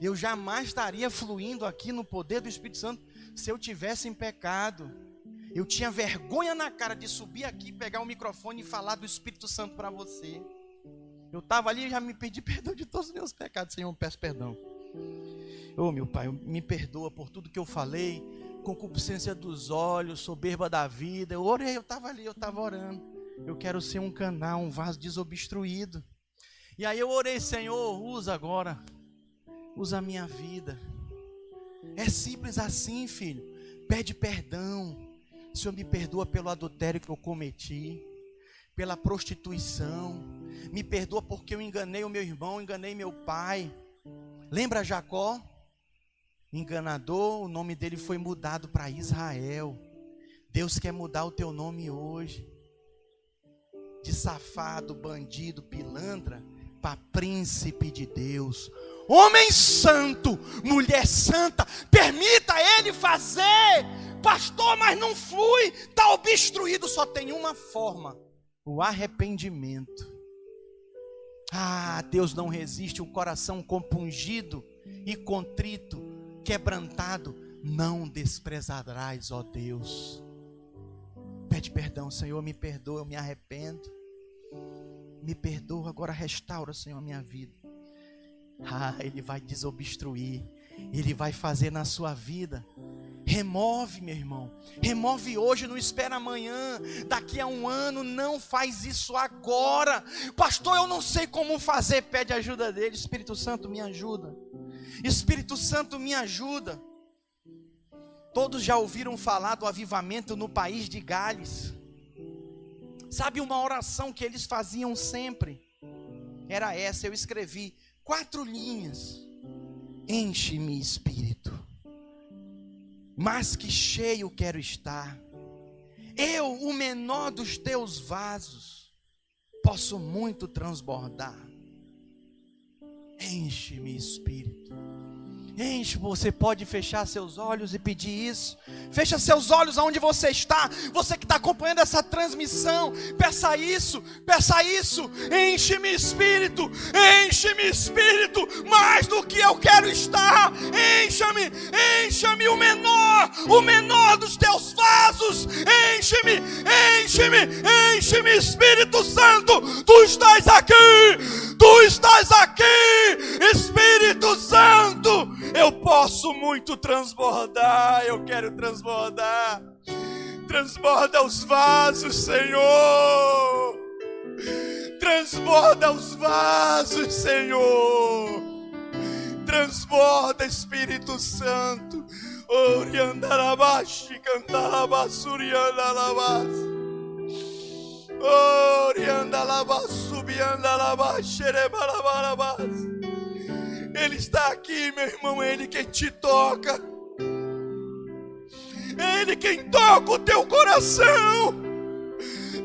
Eu jamais estaria fluindo aqui no poder do Espírito Santo se eu tivesse em pecado. Eu tinha vergonha na cara de subir aqui, pegar o microfone e falar do Espírito Santo para você. Eu estava ali e já me pedi perdão de todos os meus pecados. Senhor, eu peço perdão. Oh, meu Pai, me perdoa por tudo que eu falei, concupiscência dos olhos, soberba da vida. Eu orei, eu estava ali, eu estava orando. Eu quero ser um canal, um vaso desobstruído. E aí eu orei: Senhor, usa agora, usa a minha vida. É simples assim, filho. Pede perdão. Senhor, me perdoa pelo adultério que eu cometi, pela prostituição. Me perdoa porque eu enganei o meu irmão, enganei meu pai. Lembra Jacó? Enganador, o nome dele foi mudado para Israel. Deus quer mudar o teu nome hoje. De safado, bandido, pilantra, para príncipe de Deus, homem santo, mulher santa. Permita ele fazer. Pastor, mas não flui, está obstruído. Só tem uma forma: o arrependimento. Deus não resiste um coração compungido e contrito, quebrantado, não desprezarás, ó Deus. Pede perdão, Senhor, me perdoa, eu me arrependo. Me perdoa, agora restaura, Senhor, a minha vida. Ele vai desobstruir, Ele vai fazer na sua vida. Remove, meu irmão, remove hoje, não espera amanhã, daqui a um ano. Não faz isso agora. Pastor, eu não sei como fazer. Pede ajuda dele. Espírito Santo, me ajuda. Espírito Santo, me ajuda. Todos já ouviram falar do avivamento no país de Gales. Sabe uma oração que eles faziam sempre? Era essa, eu escrevi 4 linhas: enche-me, Espírito, mas que cheio quero estar. Eu, o menor dos teus vasos, posso muito transbordar. Enche-me, Espírito. Enche. Você pode fechar seus olhos e pedir isso. Fecha seus olhos aonde você está. Você que está acompanhando essa transmissão, peça isso, peça isso. Enche-me, Espírito, enche-me, Espírito, mais do que eu quero estar. Enche-me, enche-me, o menor dos teus vasos. Enche-me, enche-me, enche-me, Espírito Santo. Tu estás aqui, tu estás aqui, Espírito Santo. Eu posso muito transbordar, eu quero transbordar. Transborda os vasos, Senhor. Transborda os vasos, Senhor. Transborda, Espírito Santo. Oriandarabashi, cantarabasuriandalabas. Oriandalabasubiandalabashi, erebalabalabas. Ele está aqui, meu irmão. É Ele quem te toca. É Ele quem toca o teu coração.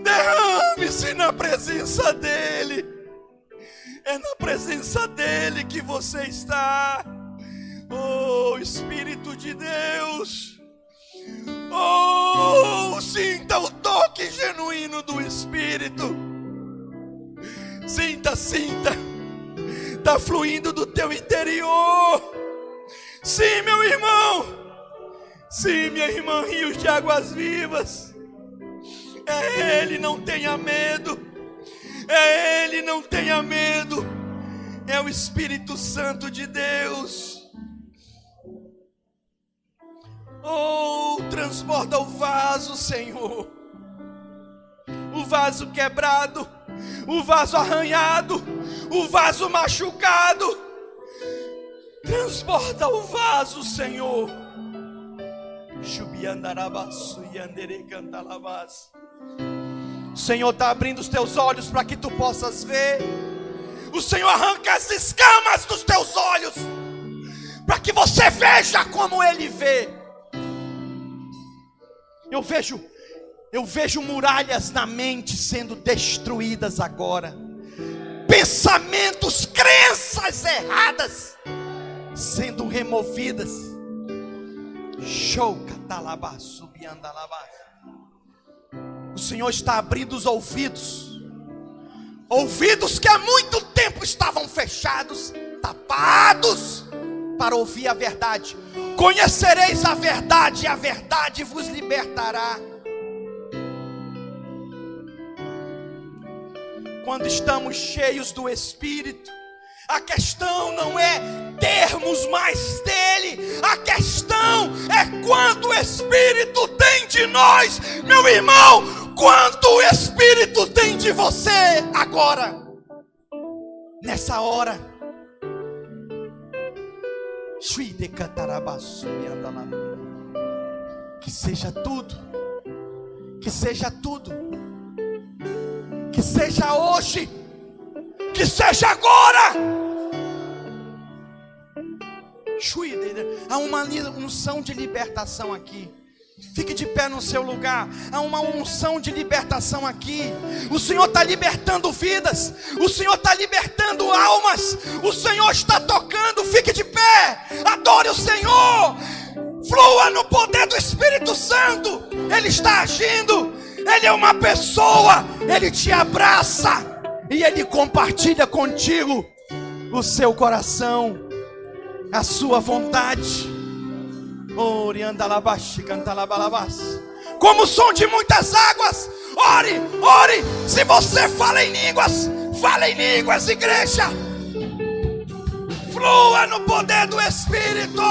Derrame-se na presença dEle. É na presença dEle que você está. Oh, Espírito de Deus. Oh, sinta o toque genuíno do Espírito. Sinta, sinta. Está fluindo do teu interior. Sim, meu irmão. Sim, minha irmã, rios de águas vivas. É Ele, não tenha medo. É Ele, não tenha medo. É o Espírito Santo de Deus. Oh, transborda o vaso, Senhor. O vaso quebrado, o vaso arranhado, o vaso machucado. Transborda o vaso, Senhor. O Senhor está abrindo os teus olhos para que tu possas ver. O Senhor arranca as escamas dos teus olhos para que você veja como Ele vê. Eu vejo muralhas na mente sendo destruídas agora. Pensamentos, crenças erradas sendo removidas. Show catalabá, subiandalabá. O Senhor está abrindo os ouvidos. Ouvidos que há muito tempo estavam fechados, tapados, para ouvir a verdade. Conhecereis a verdade, e a verdade vos libertará. Quando estamos cheios do Espírito, a questão não é termos mais dele. A questão é quanto o Espírito tem de nós. Meu irmão, quanto o Espírito tem de você agora, nessa hora. Que seja tudo, que seja tudo, que seja hoje, que seja agora. Há uma unção de libertação aqui. Fique de pé no seu lugar. Há uma unção de libertação aqui. O Senhor está libertando vidas. O Senhor está libertando almas. O Senhor está tocando. Fique de pé. Adore o Senhor. Flua no poder do Espírito Santo. Ele está agindo. Ele é uma pessoa. Ele te abraça. E Ele compartilha contigo o seu coração, a sua vontade. Como o som de muitas águas. Ore, ore. Se você fala em línguas, igreja. Flua no poder do Espírito.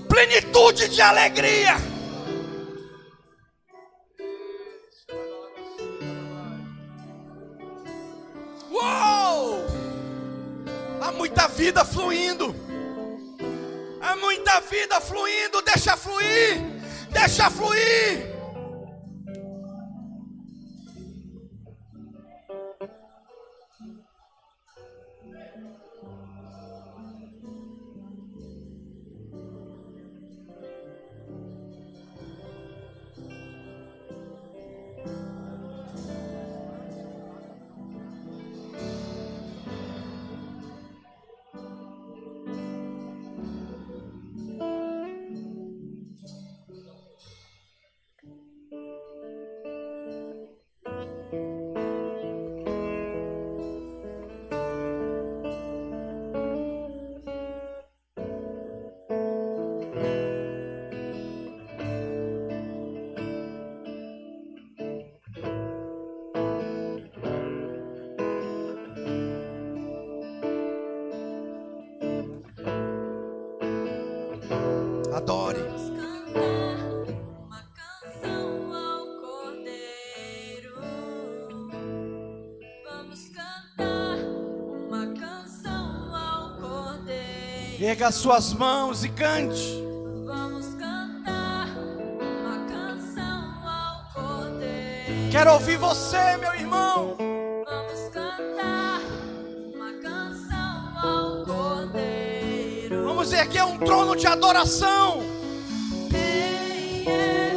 Plenitude de alegria. Uou! Há muita vida fluindo. Há muita vida fluindo. Deixa fluir. Deixa fluir. Adore. Vamos cantar uma canção ao Cordeiro. Vamos cantar uma canção ao Cordeiro. Erga suas mãos e cante. Vamos cantar uma canção ao Cordeiro. Quero ouvir você, meu irmão. Vamos cantar uma canção ao Cordeiro. Vamos erguer um trono de adoração. Quem é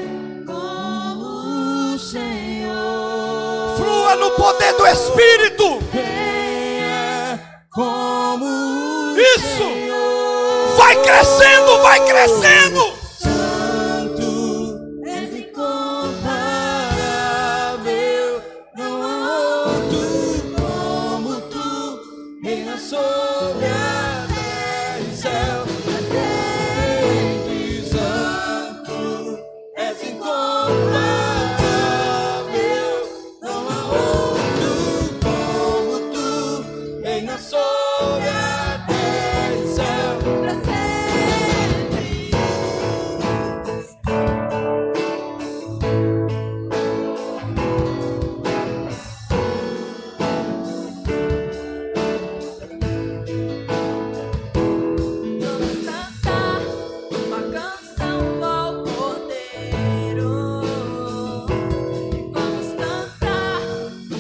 como o Senhor? Flua no poder do Espírito. Quem é como o Isso. Senhor? Vai crescendo, vai crescendo. Santo, és incomparável. Não há outro como tu. Reina sobre a terra e céu. Sempre santo, és incomparável. Não há outro como tu. Reina sobre a terra e céu. Pra sempre. Vamos cantar uma canção ao Cordeiro. Vamos cantar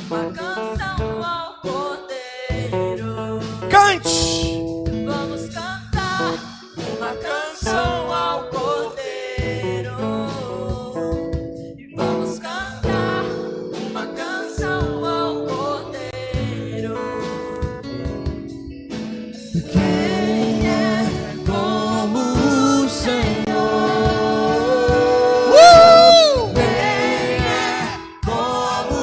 uma canção ao Cordeiro. Cante. Vamos cantar uma canção ao Cordeiro. E vamos cantar uma canção ao Cordeiro. Quem é como o Senhor? Quem é como o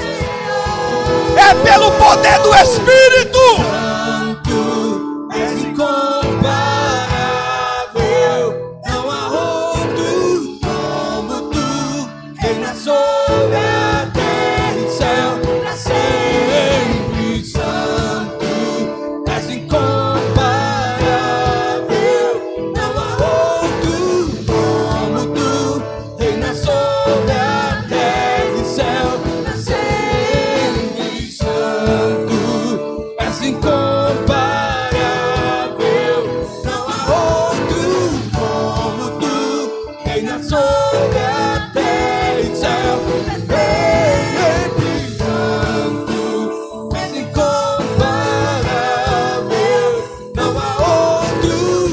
Senhor? É pelo poder do Espírito. Santo, és incomparável. Não há outro como tu. Reina sobre a terra e céu. Pra sempre santo, és incomparável. Não há outro como tu. Reina sobre a terra e céu. Pra sempre santo, és incomparável. Não há outro como tu. Reina sobre a terra e céu. Sempre santo, és incomparável. Não há outro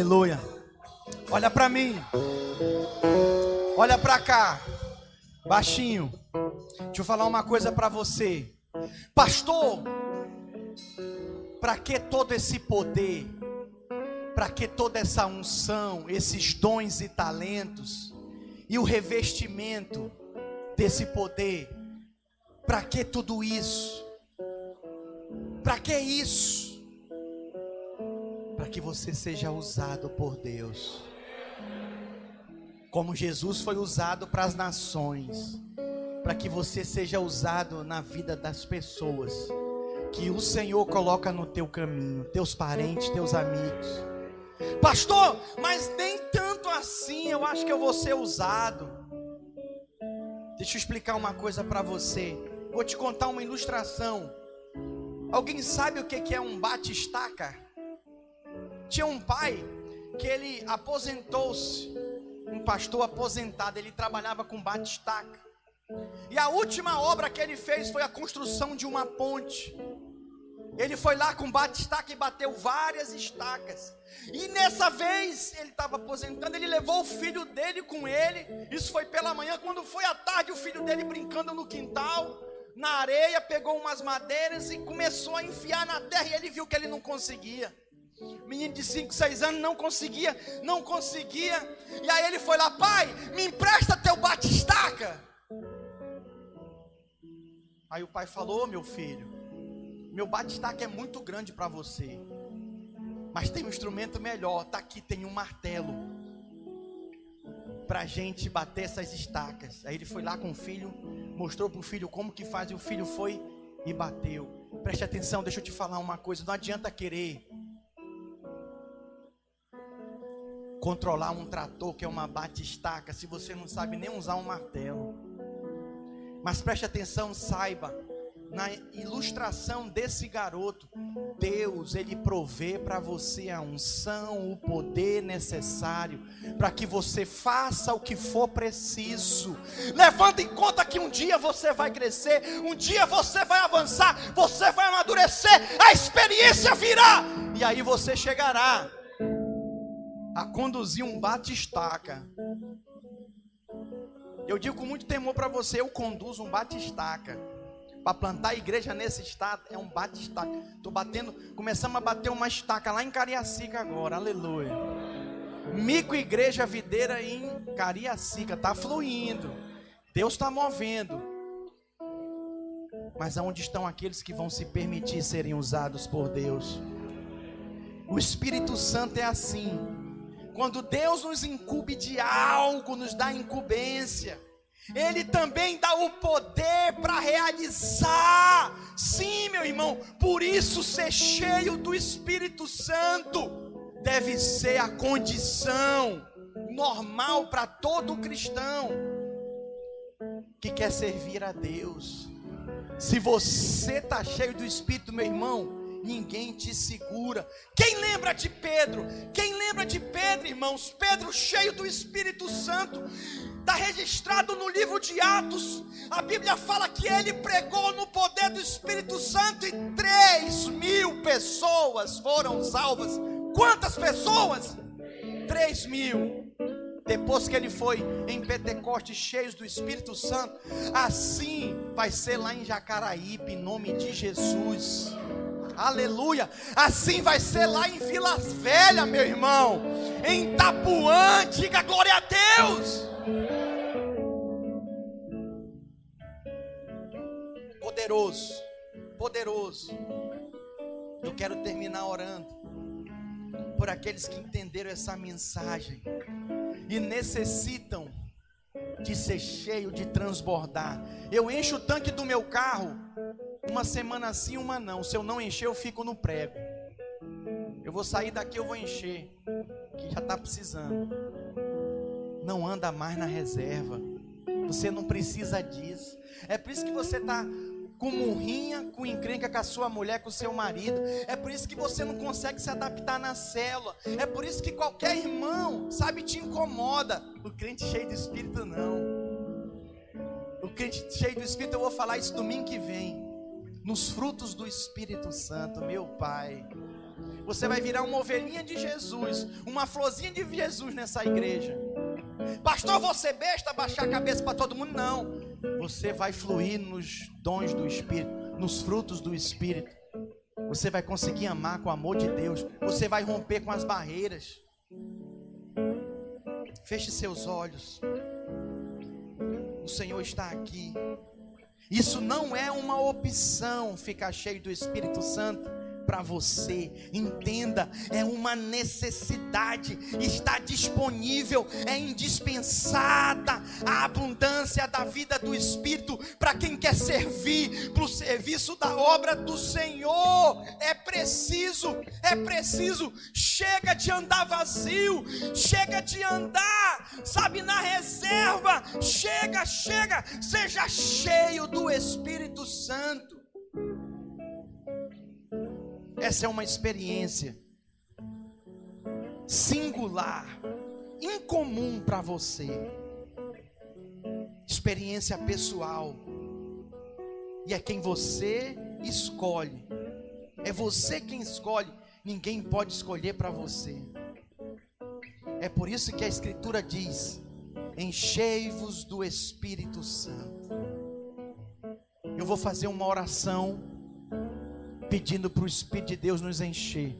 Aleluia. Olha para mim. Olha para cá. Baixinho. Deixa eu falar uma coisa para você. Pastor, para que todo esse poder? Para que toda essa unção, esses dons e talentos e o revestimento desse poder? Para que tudo isso? Para que isso? Para que você seja usado por Deus. Como Jesus foi usado para as nações, para que você seja usado na vida das pessoas que o Senhor coloca no teu caminho, teus parentes, teus amigos. Pastor, mas nem tanto assim, eu acho que eu vou ser usado. Deixa eu explicar uma coisa para você. Vou te contar uma ilustração. Alguém sabe o que é um bate-estaca? Tinha um pai que ele aposentou-se, um pastor aposentado, ele trabalhava com bate-estaca. E a última obra que ele fez foi a construção de uma ponte. Ele foi lá com bate-estaca e bateu várias estacas. E nessa vez, ele estava aposentando, ele levou o filho dele com ele. Isso foi pela manhã. Quando foi à tarde, o filho dele brincando no quintal, na areia, pegou umas madeiras e começou a enfiar na terra. E ele viu que ele não conseguia. Menino de 5, 6 anos não conseguia. E aí ele foi lá: pai, me empresta teu bate-estaca. Aí o pai falou: meu filho, meu bate-estaca é muito grande para você, mas tem um instrumento melhor, tá aqui, tem um martelo pra gente bater essas estacas. Aí ele foi lá com o filho, mostrou pro filho como que faz, e o filho foi e bateu. Preste atenção, deixa eu te falar uma coisa, não adianta querer controlar um trator que é uma bate-estaca se você não sabe nem usar um martelo. Mas preste atenção, saiba, na ilustração desse garoto, Deus, ele provê para você a unção, o poder necessário para que você faça o que for preciso. Levando em conta que um dia você vai crescer, um dia você vai avançar, você vai amadurecer, a experiência virá, e aí você chegará a conduzir um bate-estaca. Eu digo com muito temor para você, eu conduzo um bate-estaca. Para plantar a igreja nesse estado é um bate-estaca. Começamos a bater uma estaca lá em Cariacica agora, aleluia. Micro Igreja Videira em Cariacica, está fluindo. Deus está movendo. Mas aonde estão aqueles que vão se permitir serem usados por Deus? O Espírito Santo é assim. Quando Deus nos incumbe de algo, nos dá incumbência, Ele também dá o poder para realizar. Sim, meu irmão, por isso ser cheio do Espírito Santo deve ser a condição normal para todo cristão que quer servir a Deus. Se você está cheio do Espírito, meu irmão, ninguém te segura. Quem lembra de Pedro? Irmãos? Pedro cheio do Espírito Santo. Está registrado no livro de Atos. A Bíblia fala que ele pregou no poder do Espírito Santo e 3.000 pessoas foram salvas. Quantas pessoas? 3.000. Depois que ele foi em Pentecostes cheio do Espírito Santo, assim vai ser lá em Jacaraípe, em nome de Jesus. Aleluia. Assim vai ser lá em Vila Velha, meu irmão, em Itapuã. Diga glória a Deus. Poderoso. Eu quero terminar orando por aqueles que entenderam essa mensagem e necessitam de ser cheio, de transbordar. Eu encho o tanque do meu carro uma semana sim, uma não. Se eu não encher, eu fico no prego. Eu vou sair daqui, eu vou encher, que já está precisando. Não anda mais na reserva. Você não precisa disso. É por isso que você está com murrinha, com encrenca com a sua mulher, com o seu marido. É por isso que você não consegue se adaptar na célula. É por isso que qualquer irmão, sabe, te incomoda. O crente cheio do Espírito não. O crente cheio do Espírito, eu vou falar isso domingo que vem, nos frutos do Espírito Santo, meu Pai. Você vai virar uma ovelhinha de Jesus, uma florzinha de Jesus nessa igreja. Pastor, você besta, baixar a cabeça para todo mundo? Não. Você vai fluir nos dons do Espírito, nos frutos do Espírito. Você vai conseguir amar com o amor de Deus. Você vai romper com as barreiras. Feche seus olhos. O Senhor está aqui. Isso não é uma opção, ficar cheio do Espírito Santo para você. Entenda, é uma necessidade, está disponível, é indispensada a abundância da vida do Espírito para quem quer servir para o serviço da obra do Senhor. É preciso. Chega de andar vazio, chega de andar, sabe, na reserva. Chega, seja cheio do Espírito Santo. Essa é uma experiência singular, incomum para você. Experiência pessoal. E é quem você escolhe. É você quem escolhe. Ninguém pode escolher para você. É por isso que a Escritura diz: enchei-vos do Espírito Santo. Eu vou fazer uma oração pedindo para o Espírito de Deus nos encher.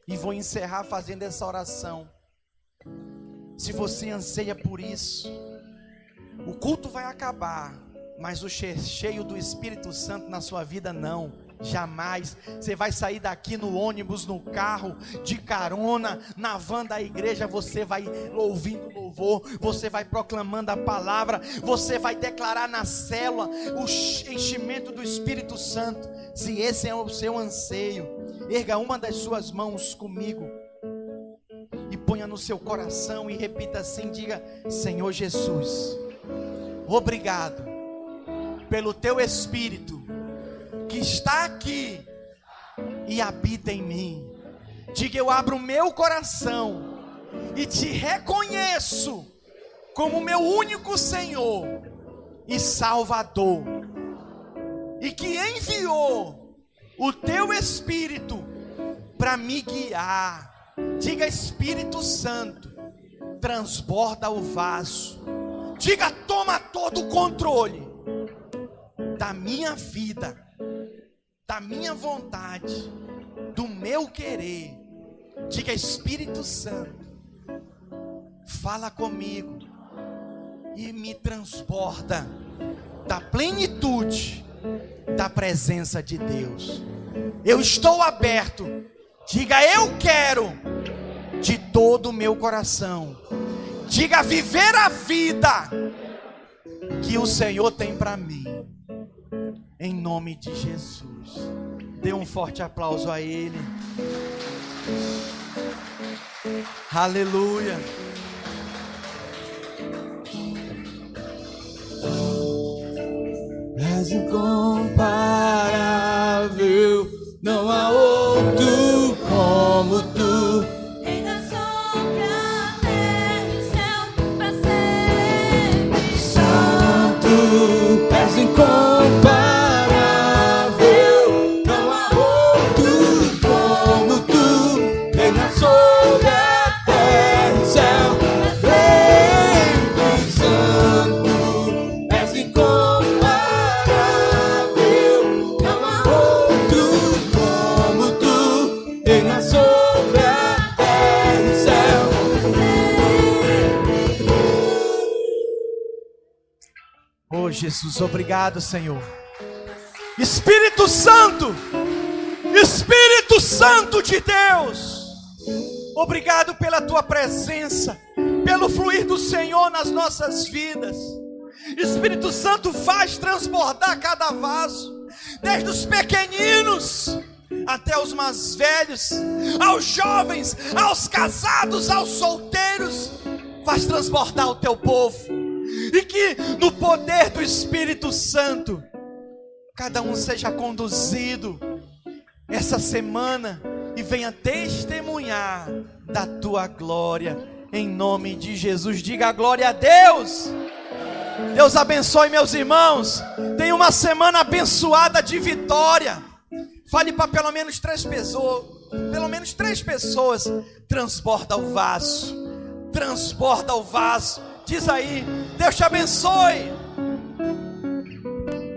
E vou encerrar fazendo essa oração. Se você anseia por isso, o culto vai acabar, mas o cheio do Espírito Santo na sua vida não. Jamais. Você vai sair daqui no ônibus, no carro, de carona, na van da igreja. Você vai ouvindo louvor, você vai proclamando a palavra, você vai declarar na célula o enchimento do Espírito Santo. Se esse é o seu anseio, erga uma das suas mãos comigo e ponha no seu coração e repita assim, diga: Senhor Jesus, obrigado pelo teu Espírito que está aqui e habita em mim. Diga: eu abro o meu coração e te reconheço como meu único Senhor e Salvador, e que enviou o teu Espírito para me guiar. Diga: Espírito Santo, transborda o vaso. Diga: toma todo o controle da minha vida, da minha vontade, do meu querer. Diga: Espírito Santo, fala comigo e me transborda da plenitude da presença de Deus. Eu estou aberto. Diga: eu quero de todo o meu coração. Diga: viver a vida que o Senhor tem para mim. Em nome de Jesus. Dê um forte aplauso a Ele. Aleluia. És incomparável, não há outro como tu. Rei da sombra, terra e céu, pra sempre. Santo, és incomparável, não há outro como tu. Rei da sombra, terra e céu, sempre. Santo, és incomparável, não há outro como tu. Rei da sombra, terra e céu. Oh Jesus, obrigado, Senhor. Espírito Santo, Espírito Santo de Deus, obrigado pela tua presença, pelo fluir do Senhor nas nossas vidas. Espírito Santo, faz transbordar cada vaso, desde os pequeninos até os mais velhos, aos jovens, aos casados, aos solteiros. Faz transbordar o teu povo. E que no poder do Espírito Santo, cada um seja conduzido essa semana e venha testemunhar da tua glória, em nome de Jesus. Diga: glória a Deus. Deus abençoe, meus irmãos. Tenha uma semana abençoada de vitória. Fale para pelo menos 3 pessoas. pelo menos 3 pessoas, transborda o vaso. Transborda o vaso. Diz aí, Deus te abençoe.